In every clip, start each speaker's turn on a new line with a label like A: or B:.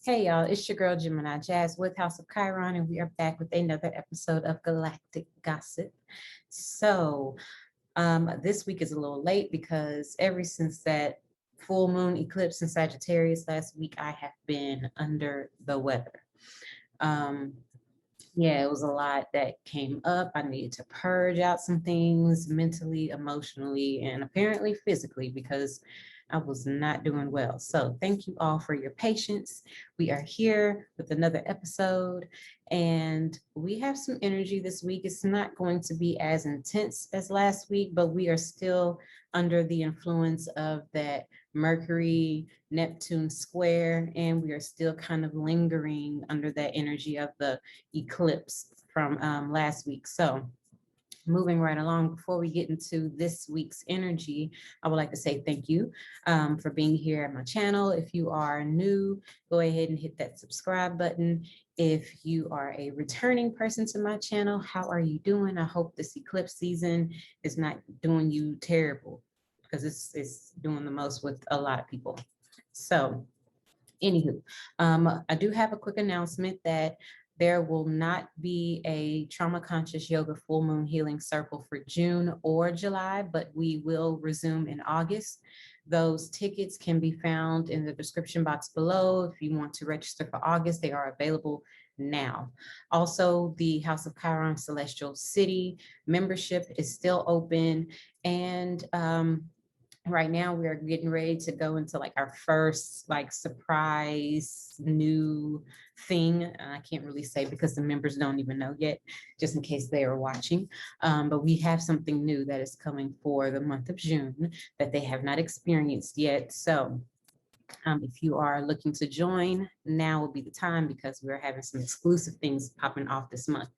A: Hey y'all, it's your girl Gemini Jazz with House of Chiron, and we are back with another episode of Galactic Gossip. So, this week is a little late because ever since that full moon eclipse in Sagittarius last week, I have been under the weather. Um, yeah, it was a lot that came up. I needed to purge out some things mentally, emotionally, and apparently physically because I was not doing well. So, thank you all for your patience. We are here with another episode, and we have some energy this week. It's not going to be as intense as last week, but we are still under the influence of that Mercury Neptune square, and we are still kind of lingering under that energy of the eclipse from last week. So moving right along, before we get into this week's energy, I would like to say thank you for being here at my channel. If you are new, go ahead and hit that subscribe button. If you are a returning person to my channel, how are you doing? I hope this eclipse season is not doing you terrible, because it's doing the most with a lot of people. So anywho, I do have a quick announcement that there will not be a trauma conscious yoga full moon healing circle for June or July, but we will resume in August. Those tickets can be found in the description box below. If you want to register for August, they are available now. Also, the House of Chiron Celestial City membership is still open, and right now we are getting ready to go into like our first like surprise new thing. I can't really say because the members don't even know yet, just in case they are watching. But we have something new that is coming for the month of June that they have not experienced yet. So if you are looking to join, now will be the time because we're having some exclusive things popping off this month.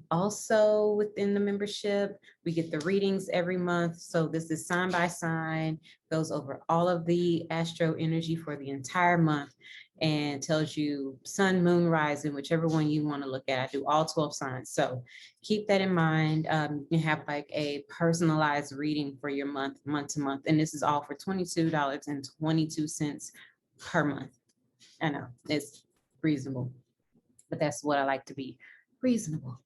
A: Also within the membership, we get the readings every month. So this is sign by sign, goes over all of the astro energy for the entire month and tells you sun, moon, rising, whichever one you want to look at. I do all 12 signs. So keep that in mind. You can have like a personalized reading for your month to month. And this is all for $22.22 per month. I know it's reasonable, but that's what I like to be, reasonable.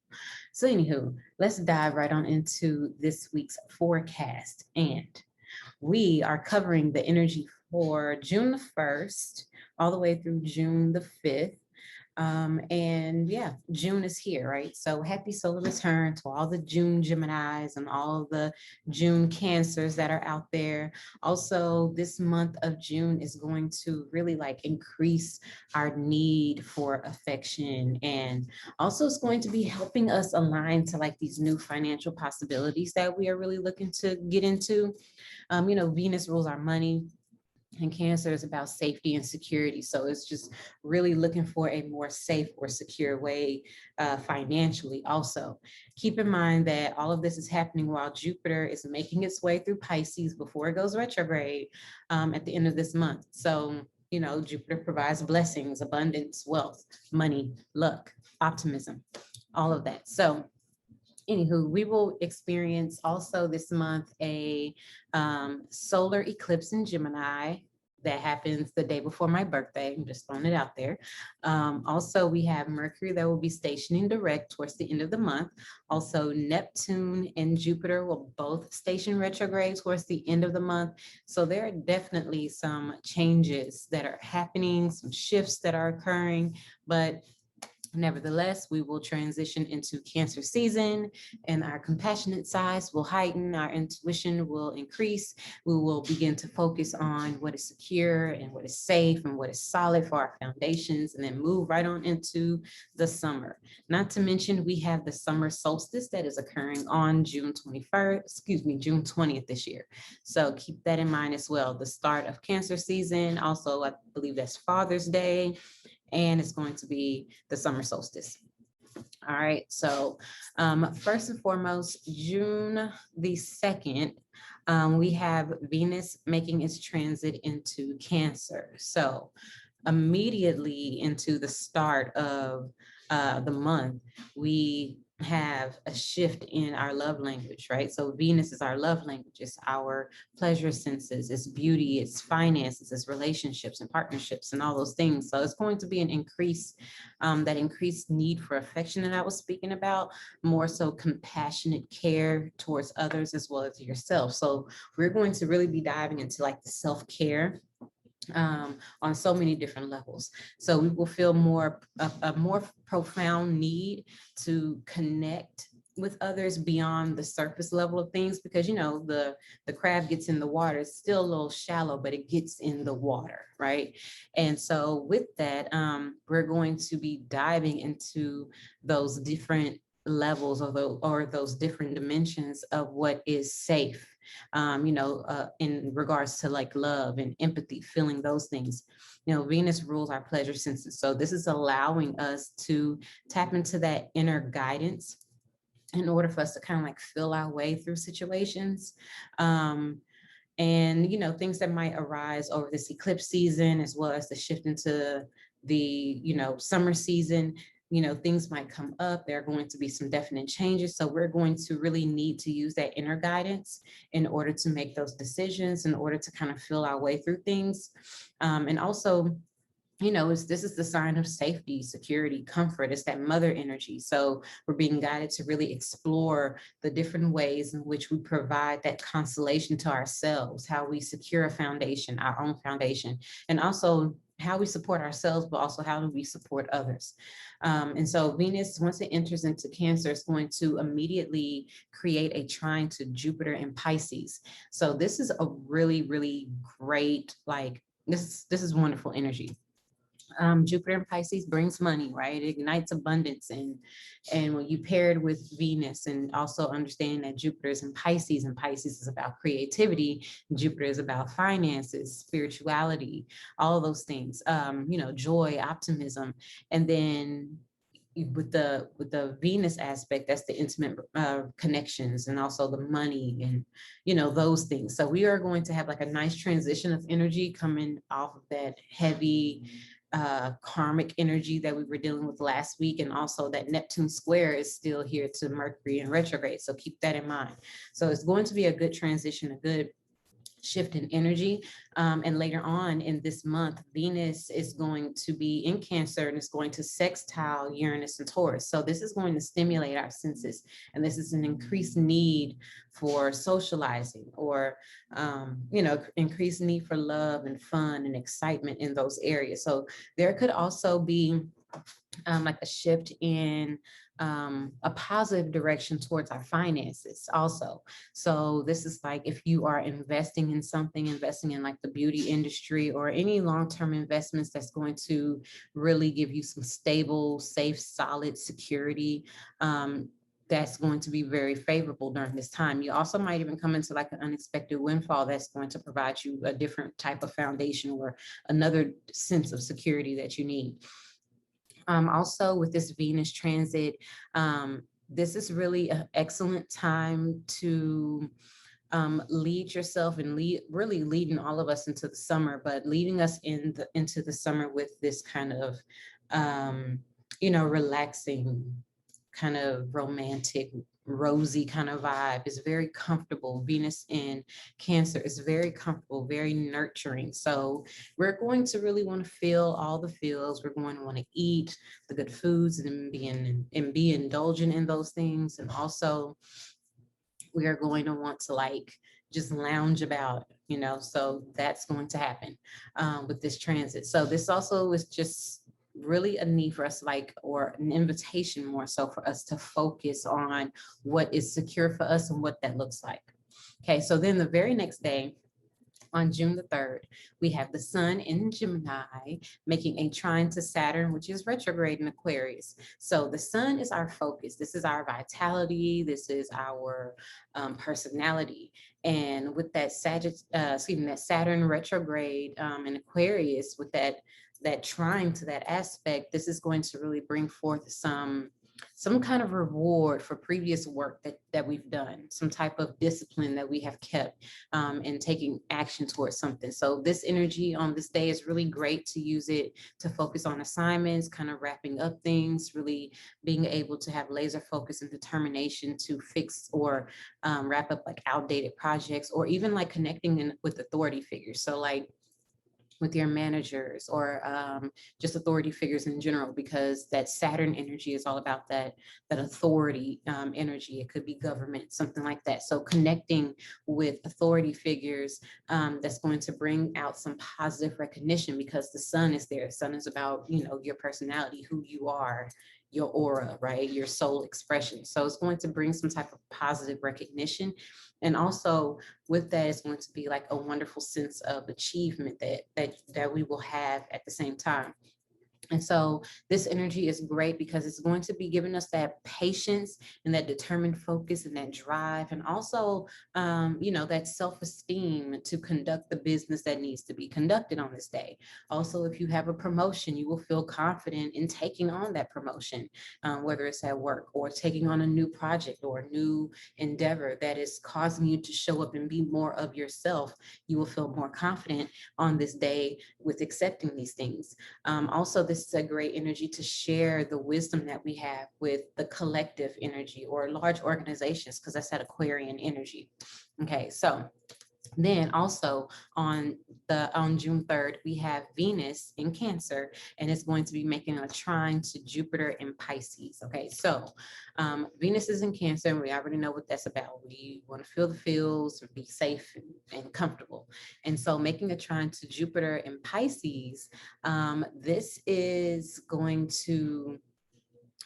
A: So anywho, let's dive right on into this week's forecast. And we are covering the energy for June the 1st all the way through June the 5th. And yeah, June is here, right? So happy solar return to all the June Geminis and all the June Cancers that are out there. Also, this month of June is going to really like increase our need for affection. And also it's going to be helping us align to like these new financial possibilities that we are really looking to get into. Venus rules our money, and Cancer is about safety and security. So it's just really looking for a more safe or secure way financially. Also, keep in mind that all of this is happening while Jupiter is making its way through Pisces before it goes retrograde at the end of this month. So, Jupiter provides blessings, abundance, wealth, money, luck, optimism, all of that. So, anywho, we will experience also this month a solar eclipse in Gemini that happens the day before my birthday. I'm just throwing it out there. Also, we have Mercury that will be stationing direct towards the end of the month. Also, Neptune and Jupiter will both station retrograde towards the end of the month. So there are definitely some changes that are happening, some shifts that are occurring, but nevertheless, we will transition into Cancer season, and our compassionate sides will heighten, our intuition will increase. We will begin to focus on what is secure and what is safe and what is solid for our foundations, and then move right on into the summer. Not to mention, we have the summer solstice that is occurring on June 20th this year. So keep that in mind as well. The start of Cancer season, also, I believe that's Father's Day, and it's going to be the summer solstice. All right, so first and foremost, June the 2nd, we have Venus making its transit into Cancer. So immediately into the start of the month, we have a shift in our love language, right? So Venus is our love language, it's our pleasure senses, it's beauty, it's finances, it's relationships and partnerships and all those things. So it's going to be an increase, that increased need for affection that I was speaking about, more so compassionate care towards others as well as yourself. So we're going to really be diving into like the self-care on so many different levels. So we will feel a more profound need to connect with others beyond the surface level of things, because the crab gets in the water, it's still a little shallow, but it gets in the water, right? And so with that, we're going to be diving into those different levels or those different dimensions of what is safe, in regards to like love and empathy, feeling those things. Venus rules our pleasure senses. So this is allowing us to tap into that inner guidance in order for us to kind of like feel our way through situations. And things that might arise over this eclipse season, as well as the shift into the summer season. Things might come up, there are going to be some definite changes, so we're going to really need to use that inner guidance in order to make those decisions, in order to kind of feel our way through things. And also, this is the sign of safety, security, comfort. It's that mother energy. So we're being guided to really explore the different ways in which we provide that consolation to ourselves, how we secure a foundation, our own foundation, and also how we support ourselves, but also how do we support others. And so Venus, once it enters into Cancer, is going to immediately create a trine to Jupiter in Pisces. So this is a really, really great, like, this is wonderful energy. Jupiter in Pisces brings money, right? It ignites abundance, and when you pair it with Venus, and also understanding that Jupiter is in Pisces, and Pisces is about creativity, Jupiter is about finances, spirituality, all of those things. Joy, optimism, and then with the Venus aspect, that's the intimate connections, and also the money, and those things. So we are going to have like a nice transition of energy coming off of that heavy karmic energy that we were dealing with last week, and also that Neptune square is still here to Mercury in retrograde, so keep that in mind. So it's going to be a good transition, a good shift in energy. And later on in this month, Venus is going to be in Cancer, and it's going to sextile Uranus and Taurus. So this is going to stimulate our senses. And this is an increased need for socializing, or, increased need for love and fun and excitement in those areas. So there could also be like a shift in a positive direction towards our finances also. So this is like, if you are investing in something, investing in like the beauty industry, or any long-term investments that's going to really give you some stable, safe, solid security, that's going to be very favorable during this time. You also might even come into like an unexpected windfall that's going to provide you a different type of foundation, or another sense of security that you need. Also with this Venus transit, this is really an excellent time to lead yourself, and really leading all of us into the summer, but leading us into the summer with this kind of, relaxing, kind of romantic, rosy kind of vibe. Is very comfortable. Venus in Cancer is very comfortable, very nurturing. So we're going to really want to feel all the feels. We're going to want to eat the good foods and be indulgent in those things. And also we are going to want to like just lounge about, so that's going to happen with this transit. So this also is just really a need for us, like, or an invitation more so for us to focus on what is secure for us and what that looks like. Okay, so then the very next day, on June the 3rd, we have the sun in Gemini making a trine to Saturn, which is retrograde in Aquarius. So the sun is our focus. This is our vitality. This is our personality. And with that that Saturn retrograde in Aquarius, with that trine to that aspect, this is going to really bring forth some some kind of reward for previous work that we've done, some type of discipline that we have kept, and taking action towards something. So this energy on this day is really great to use it to focus on assignments, kind of wrapping up things, really being able to have laser focus and determination to fix or wrap up like outdated projects, or even like connecting with authority figures. So like with your managers, or just authority figures in general, because that Saturn energy is all about that authority energy. It could be government, something like that. So connecting with authority figures, that's going to bring out some positive recognition, because the sun is there. The sun is about, your personality, who you are, your aura, right? Your soul expression. So it's going to bring some type of positive recognition. And also with that, it's going to be like a wonderful sense of achievement that we will have at the same time. And so this energy is great because it's going to be giving us that patience and that determined focus and that drive, and also, that self-esteem to conduct the business that needs to be conducted on this day. Also, if you have a promotion, you will feel confident in taking on that promotion, whether it's at work or taking on a new project or a new endeavor that is causing you to show up and be more of yourself. You will feel more confident on this day with accepting these things. Also, this is a great energy to share the wisdom that we have with the collective energy or large organizations, because that's that Aquarian energy. Okay, so then also on June 3rd, we have Venus in Cancer, and it's going to be making a trine to Jupiter in Pisces. Okay, so Venus is in Cancer, and we already know what that's about. We want to feel the feels, be safe and comfortable. And so making a trine to Jupiter in Pisces, this is going to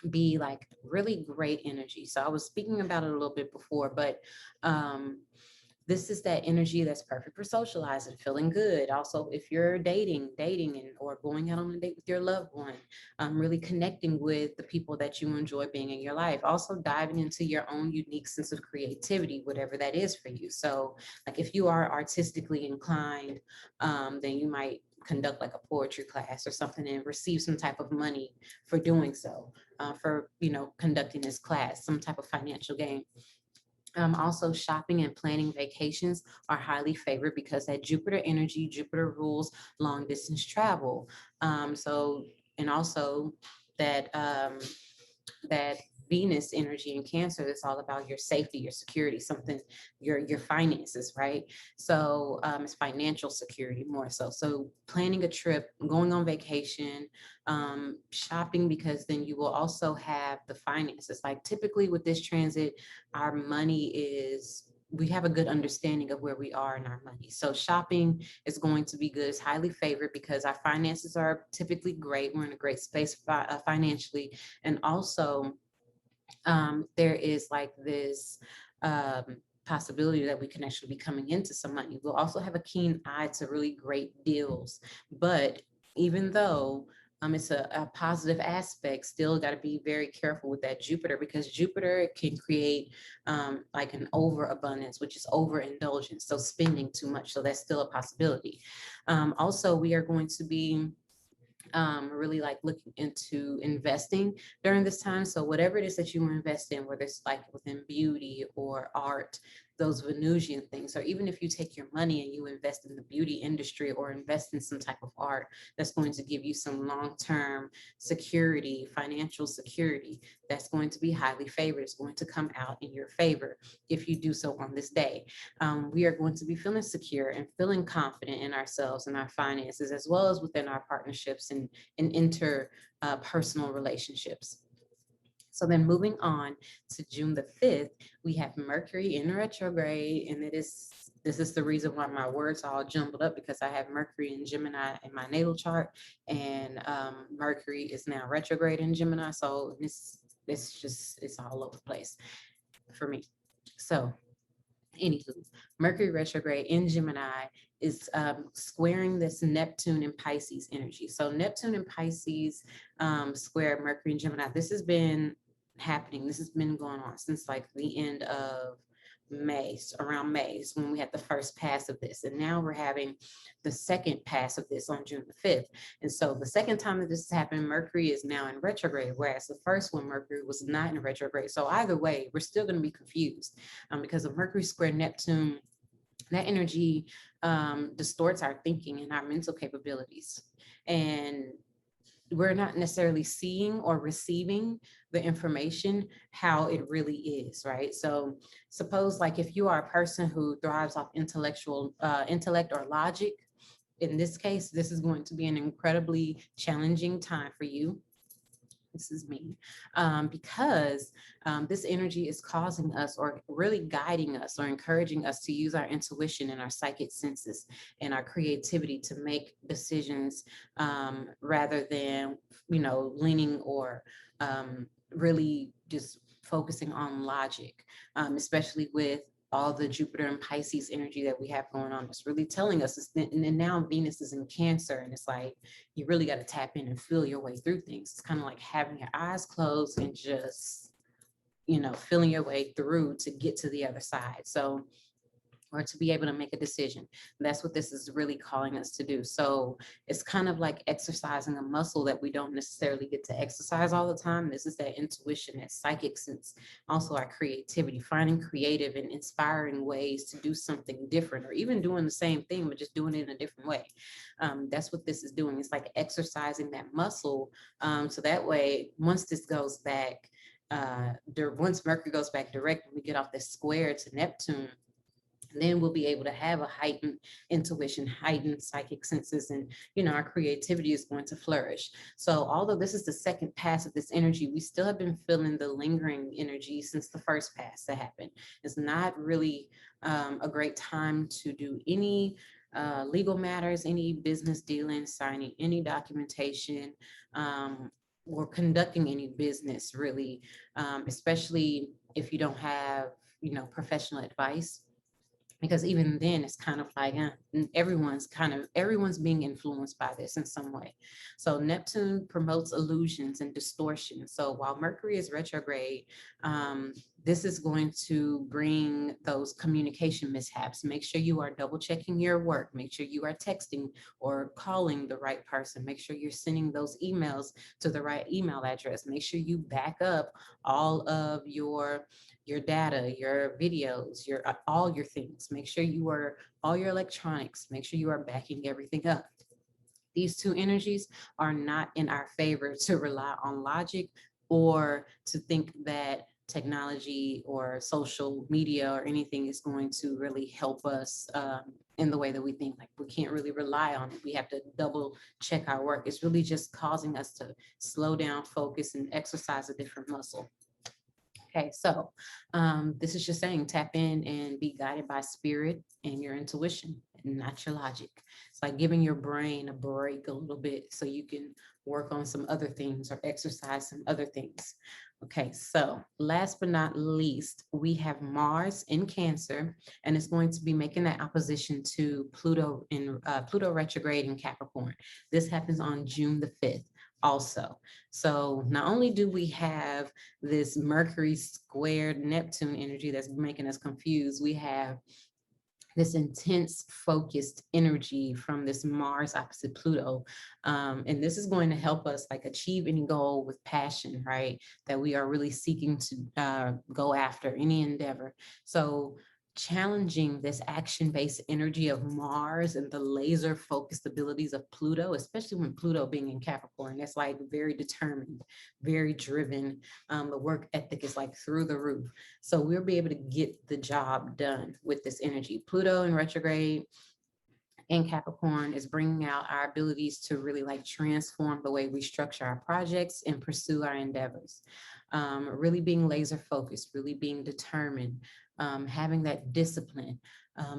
A: be like really great energy. So I was speaking about it a little bit before, but this is that energy that's perfect for socializing, feeling good. Also, if you're dating and or going out on a date with your loved one, really connecting with the people that you enjoy being in your life. Also diving into your own unique sense of creativity, whatever that is for you. So like if you are artistically inclined, then you might conduct like a poetry class or something and receive some type of money for doing so, for conducting this class, some type of financial gain. Also, shopping and planning vacations are highly favored because that Jupiter energy, Jupiter rules long distance travel. And also that Venus energy in Cancer is all about your safety, your security, something, your finances, right? So it's financial security more so. So planning a trip, going on vacation, shopping, because then you will also have the finances. Like typically with this transit, our money is, we have a good understanding of where we are in our money. So shopping is going to be good. It's highly favored because our finances are typically great. We're in a great space financially. And also there is like this possibility that we can actually be coming into some money. We'll also have a keen eye to really great deals. But even though it's a positive aspect, still got to be very careful with that Jupiter, because Jupiter can create like an overabundance, which is overindulgence, so spending too much. So that's still a possibility. Also, we are going to be really like looking into investing during this time. So whatever it is that you invest in, whether it's like within beauty or art, those Venusian things, or even if you take your money and you invest in the beauty industry or invest in some type of art that's going to give you some long-term security, financial security, that's going to be highly favored. It's going to come out in your favor if you do so on this day. We are going to be feeling secure and feeling confident in ourselves and our finances, as well as within our partnerships and interpersonal relationships. So then moving on to June the 5th, we have Mercury in retrograde, and this is the reason why my words are all jumbled up, because I have Mercury in Gemini in my natal chart, and Mercury is now retrograde in Gemini. So it's all over the place for me. So anywho, Mercury retrograde in Gemini is squaring this Neptune and Pisces energy. So Neptune and Pisces square Mercury and Gemini. This has been happening. This has been going on since like the end of around May is when we had the first pass of this. And now we're having the second pass of this on June the 5th. And so the second time that this has happened, Mercury is now in retrograde, whereas the first one, Mercury was not in retrograde. So either way, we're still going to be confused because of Mercury square Neptune. That energy distorts our thinking and our mental capabilities. And we're not necessarily seeing or receiving the information how it really is, right? So suppose like if you are a person who thrives off intellect or logic, in this case, this is going to be an incredibly challenging time for you. This is me, because this energy is causing us or really guiding us or encouraging us to use our intuition and our psychic senses and our creativity to make decisions rather than, leaning or really just focusing on logic, especially with all the Jupiter and Pisces energy that we have going on. It's really telling us, and now Venus is in Cancer, and it's like, you really got to tap in and feel your way through things. It's kind of like having your eyes closed and just, feeling your way through to get to the other side. So, or to be able to make a decision. That's what this is really calling us to do. So it's kind of like exercising a muscle that we don't necessarily get to exercise all the time. This is that intuition, that psychic sense, also our creativity, finding creative and inspiring ways to do something different, or even doing the same thing, but just doing it in a different way. That's what this is doing. It's like exercising that muscle. So that way, once this goes back, once Mercury goes back direct, and we get off this square to Neptune, then we'll be able to have a heightened intuition, heightened psychic senses, and our creativity is going to flourish. So although this is the second pass of this energy, we still have been feeling the lingering energy since the first pass that happened. It's not really a great time to do any legal matters, any business dealings, signing any documentation, or conducting any business really, especially if you don't have professional advice, because even then it's kind of like everyone's being influenced by this in some way. So Neptune promotes illusions and distortion. So while Mercury is retrograde, this is going to bring those communication mishaps. Make sure you are double checking your work. Make sure you are texting or calling the right person. Make sure you're sending those emails to the right email address. Make sure you back up all of your data, your videos, all your things. Make sure all your electronics, make sure you are backing everything up. These two energies are not in our favor to rely on logic or to think that technology or social media or anything is going to really help us in the way that we think. Like, we can't really rely on it. We have to double check our work. It's really just causing us to slow down, focus, and exercise a different muscle. Okay, so this is just saying tap in and be guided by spirit and your intuition and not your logic. It's like giving your brain a break a little bit so you can work on some other things or exercise some other things. Okay, so last but not least, we have Mars in Cancer, and it's going to be making that opposition to Pluto retrograde in Capricorn. This happens on June the 5th. Also, so not only do we have this Mercury squared Neptune energy that's making us confused, we have this intense focused energy from this Mars opposite Pluto. And this is going to help us like achieve any goal with passion, right? That we are really seeking to go after, any endeavor. So challenging this action-based energy of Mars and the laser focused abilities of Pluto, especially when Pluto being in Capricorn, that's like very determined, very driven. The work ethic is like through the roof. So we'll be able to get the job done with this energy. Pluto in retrograde in Capricorn is bringing out our abilities to really like transform the way we structure our projects and pursue our endeavors. Really being laser focused, really being determined, having that discipline,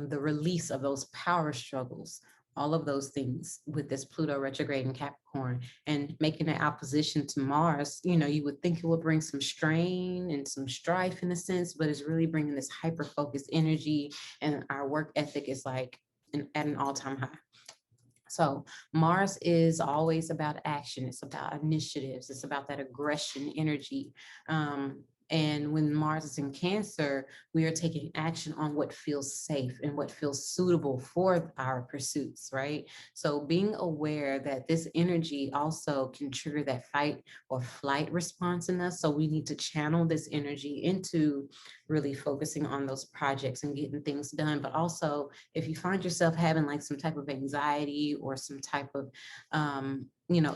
A: the release of those power struggles, all of those things with this Pluto retrograde in Capricorn, and making an opposition to Mars. You would think it would bring some strain and some strife in a sense, but it's really bringing this hyper focused energy, and our work ethic is like at an all-time high. So Mars is always about action. It's about initiatives. It's about that aggression energy. And when Mars is in Cancer, we are taking action on what feels safe and what feels suitable for our pursuits, right? So being aware that this energy also can trigger that fight or flight response in us. So we need to channel this energy into really focusing on those projects and getting things done. But also, if you find yourself having like some type of anxiety or some type of,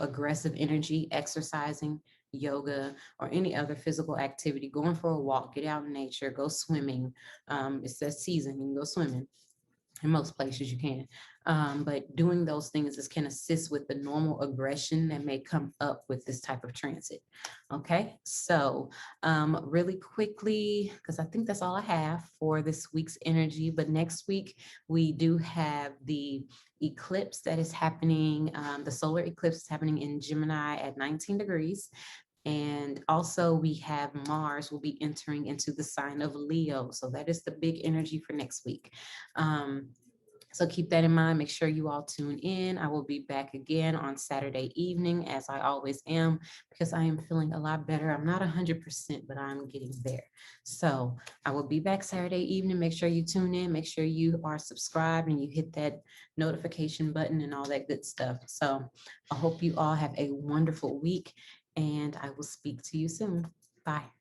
A: aggressive energy, exercising, yoga, or any other physical activity, going for a walk, get out in nature, go swimming. It's that season, you can go swimming. In most places you can. But doing those things is can assist with the normal aggression that may come up with this type of transit. Okay, so really quickly, because I think that's all I have for this week's energy, but next week we do have the eclipse that is happening. The solar eclipse is happening in Gemini at 19 degrees. And also we have Mars will be entering into the sign of Leo. So that is the big energy for next week. So keep that in mind. Make sure you all tune in. I will be back again on Saturday evening, as I always am, because I am feeling a lot better. I'm not 100%, but I'm getting there. So I will be back Saturday evening. Make sure you tune in. Make sure you are subscribed and you hit that notification button and all that good stuff. So I hope you all have a wonderful week, and I will speak to you soon. Bye.